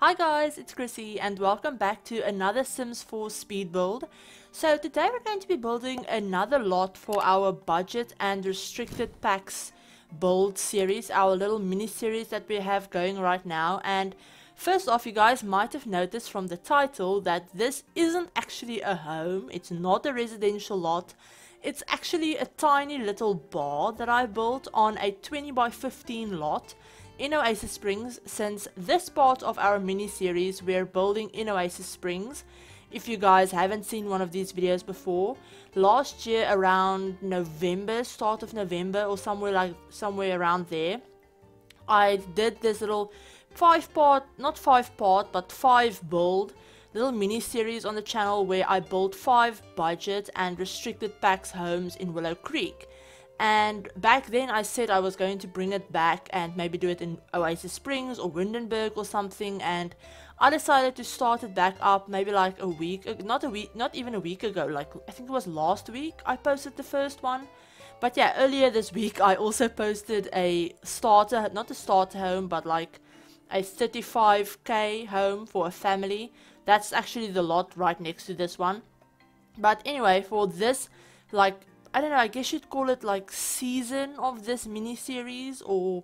Hi guys, it's Chrissie and welcome back to another Sims 4 speed build. So today we're going to be building another lot for our budget and restricted packs build series, our little mini series that we have going right now. And first off, you guys might have noticed from the title that this isn't actually a home, it's not a residential lot. It's actually a tiny little bar that I built on a 20 by 15 lot in Oasis Springs. Since this part of our mini series we're building in Oasis Springs. If you guys haven't seen one of these videos before, last year around November, start of November or somewhere around there, I did this little 5 build little mini series on the channel where I built 5 budget and restricted packs homes in Willow Creek. And back then I said I was going to bring it back and maybe do it in Oasis Springs or Windenburg or something, and I decided to start it back up maybe like a week, not even a week ago, like I think it was last week I posted the first one. But yeah, earlier this week I also posted a starter, not a starter home, but like a 35k home for a family. That's actually the lot right next to this one. But anyway, for this, like, I don't know, I guess you'd call it like season of this mini series, or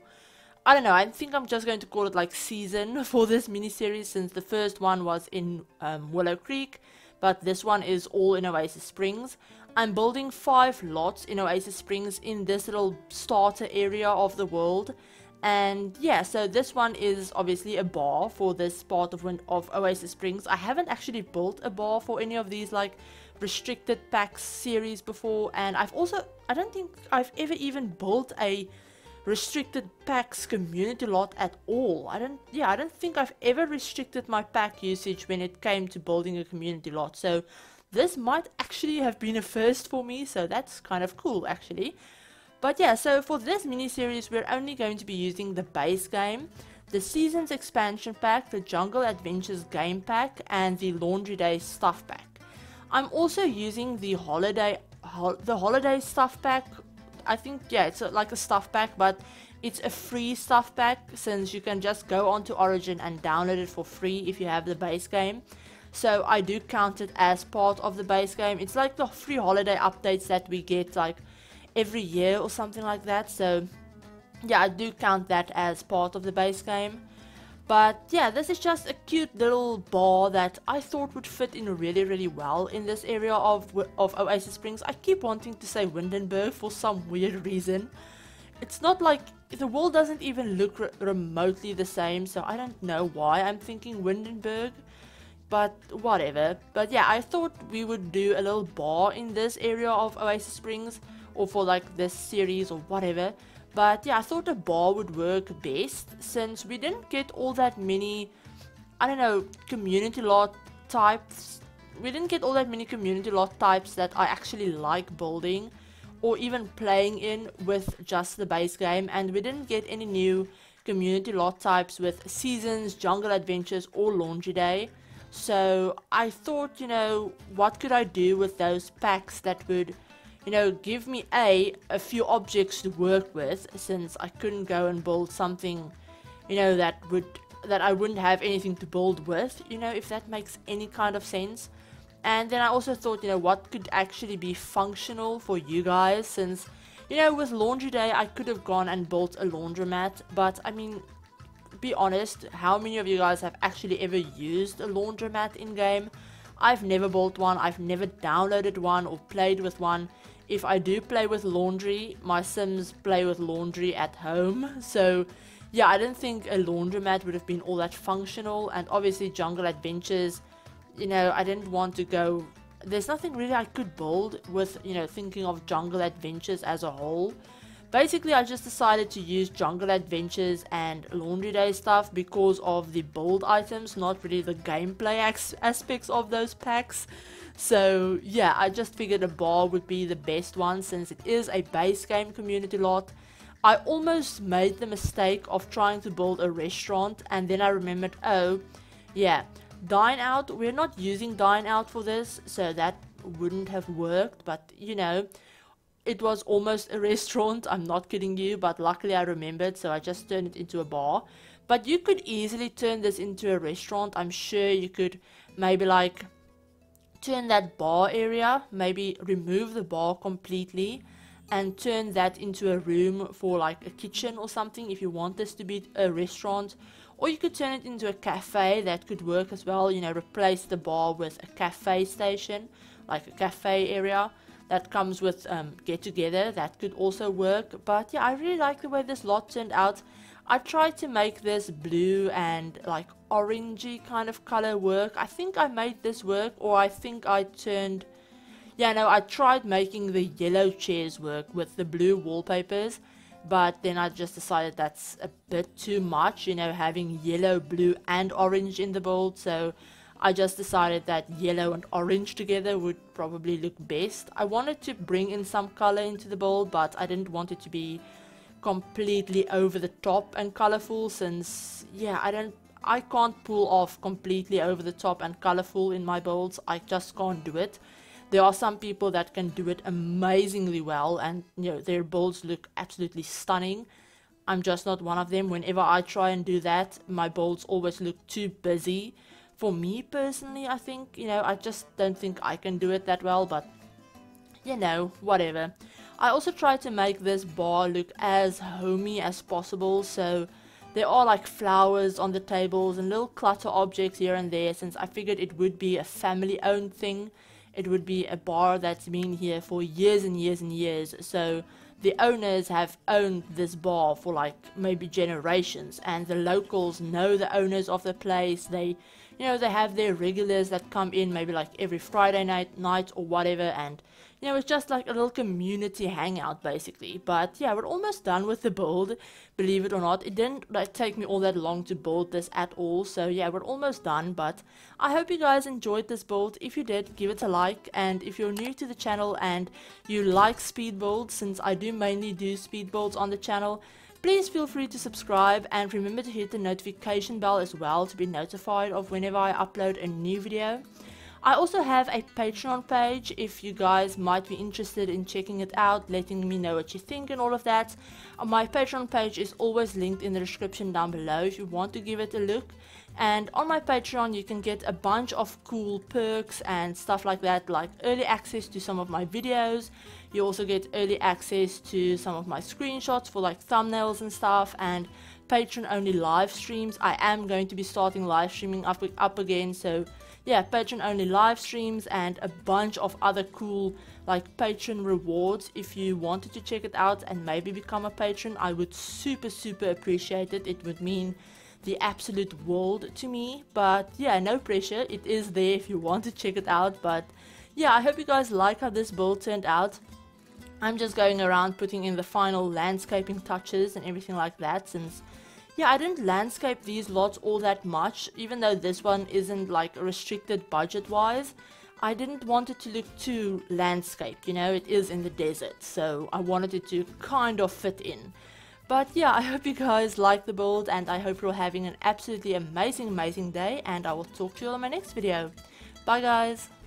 I don't know, I think I'm just going to call it like season for this mini series, since the first one was in Willow Creek, but this one is all in Oasis Springs. I'm building 5 lots in Oasis Springs in this little starter area of the world. And yeah, so this one is obviously a bar for this part of Oasis Springs. I haven't actually built a bar for any of these like restricted packs series before, and I don't think I've ever even built a restricted packs community lot at all. I don't think I've ever restricted my pack usage when it came to building a community lot. So this might actually have been a first for me, so that's kind of cool actually. But yeah, so for this mini-series we're only going to be using the base game, the Seasons expansion pack, the Jungle Adventures game pack, and the Laundry Day stuff pack. I'm also using the holiday stuff pack. I think, yeah, it's like a stuff pack, but it's a free stuff pack, since you can just go onto Origin and download it for free if you have the base game. So I do count it as part of the base game. It's like the free holiday updates that we get like every year or something like that. So yeah, I do count that as part of the base game. But yeah, this is just a cute little bar that I thought would fit in really well in this area of Oasis Springs. I keep wanting to say Windenburg for some weird reason. It's not like, the world doesn't even look remotely the same, so I don't know why I'm thinking Windenburg, but whatever. But yeah, I thought we would do a little bar in this area of Oasis Springs, or for like this series or whatever. But yeah, I thought a bar would work best, since we didn't get all that many, I don't know, community lot types. We didn't get all that many community lot types that I actually like building or even playing in with just the base game, and we didn't get any new community lot types with Seasons, Jungle Adventures, or Laundry Day. So I thought, you know, what could I do with those packs that would, you know, give me a few objects to work with, since I couldn't go and build something, you know, that I wouldn't have anything to build with, you know, if that makes any kind of sense. And then I also thought, you know, what could actually be functional for you guys, since, you know, with Laundry Day I could have gone and built a laundromat, but I mean, be honest, how many of you guys have actually ever used a laundromat in game? I've never built one, I've never downloaded one or played with one. If I do play with laundry, my Sims play with laundry at home. So yeah, I don't think a laundromat would have been all that functional. And obviously Jungle Adventures, you know, I didn't want to go, there's nothing really I could build with, you know, thinking of Jungle Adventures as a whole. Basically I just decided to use Jungle Adventures and Laundry Day stuff because of the build items, not really the gameplay aspects of those packs. So yeah, I just figured a bar would be the best one, since it is a base game community lot. I almost made the mistake of trying to build a restaurant, and then I remembered, oh yeah, dine out, we're not using dine out for this, so that wouldn't have worked. But you know, it was almost a restaurant, I'm not kidding you, but luckily I remembered, so I just turned it into a bar. But you could easily turn this into a restaurant. I'm sure you could maybe like turn that bar area, maybe remove the bar completely and turn that into a room for like a kitchen or something if you want this to be a restaurant. Or you could turn it into a cafe. That could work as well, you know, replace the bar with a cafe station, like a cafe area that comes with get together. That could also work. But yeah, I really like the way this lot turned out. I tried to make this blue and like orangey kind of color work. I think I made this work, or I think I turned, yeah, no, I tried making the yellow chairs work with the blue wallpapers, but then I just decided that's a bit too much, you know, having yellow, blue and orange in the build. So I just decided that yellow and orange together would probably look best. I wanted to bring in some color into the build, but I didn't want it to be completely over the top and colorful, since yeah, I can't pull off completely over the top and colorful in my builds. I just can't do it. There are some people that can do it amazingly well, and you know, their builds look absolutely stunning. I'm just not one of them. Whenever I try and do that, my builds always look too busy for me personally. I think, you know, I just don't think I can do it that well, but you know, whatever. I also tried to make this bar look as homey as possible, so there are like flowers on the tables and little clutter objects here and there, since I figured it would be a family owned thing. It would be a bar that's been here for years and years and years, so the owners have owned this bar for like maybe generations, and the locals know the owners of the place. They, you know, they have their regulars that come in maybe like every Friday night or whatever, and you know, it's just like a little community hangout basically. But yeah, we're almost done with the build, believe it or not. It didn't like take me all that long to build this at all, so yeah, we're almost done. But I hope you guys enjoyed this build. If you did, give it a like, and if you're new to the channel and you like speed builds, since I do mainly do speed builds on the channel, please feel free to subscribe, and remember to hit the notification bell as well to be notified of whenever I upload a new video. I also have a Patreon page if you guys might be interested in checking it out, letting me know what you think and all of that. My Patreon page is always linked in the description down below if you want to give it a look. And on my Patreon you can get a bunch of cool perks and stuff like that, like early access to some of my videos. You also get early access to some of my screenshots for like thumbnails and stuff, and Patreon only live streams. I am going to be starting live streaming up again, so yeah, Patreon only live streams and a bunch of other cool like Patreon rewards. If you wanted to check it out and maybe become a patron, I would super appreciate it. It would mean the absolute world to me. But yeah, no pressure, it is there if you want to check it out. But yeah, I hope you guys like how this build turned out. I'm just going around putting in the final landscaping touches and everything like that, since yeah, I didn't landscape these lots all that much, even though this one isn't like restricted budget wise. I didn't want it to look too landscaped, you know, it is in the desert, so I wanted it to kind of fit in. But yeah, I hope you guys like the build, and I hope you're having an absolutely amazing day, and I will talk to you all in my next video. Bye guys!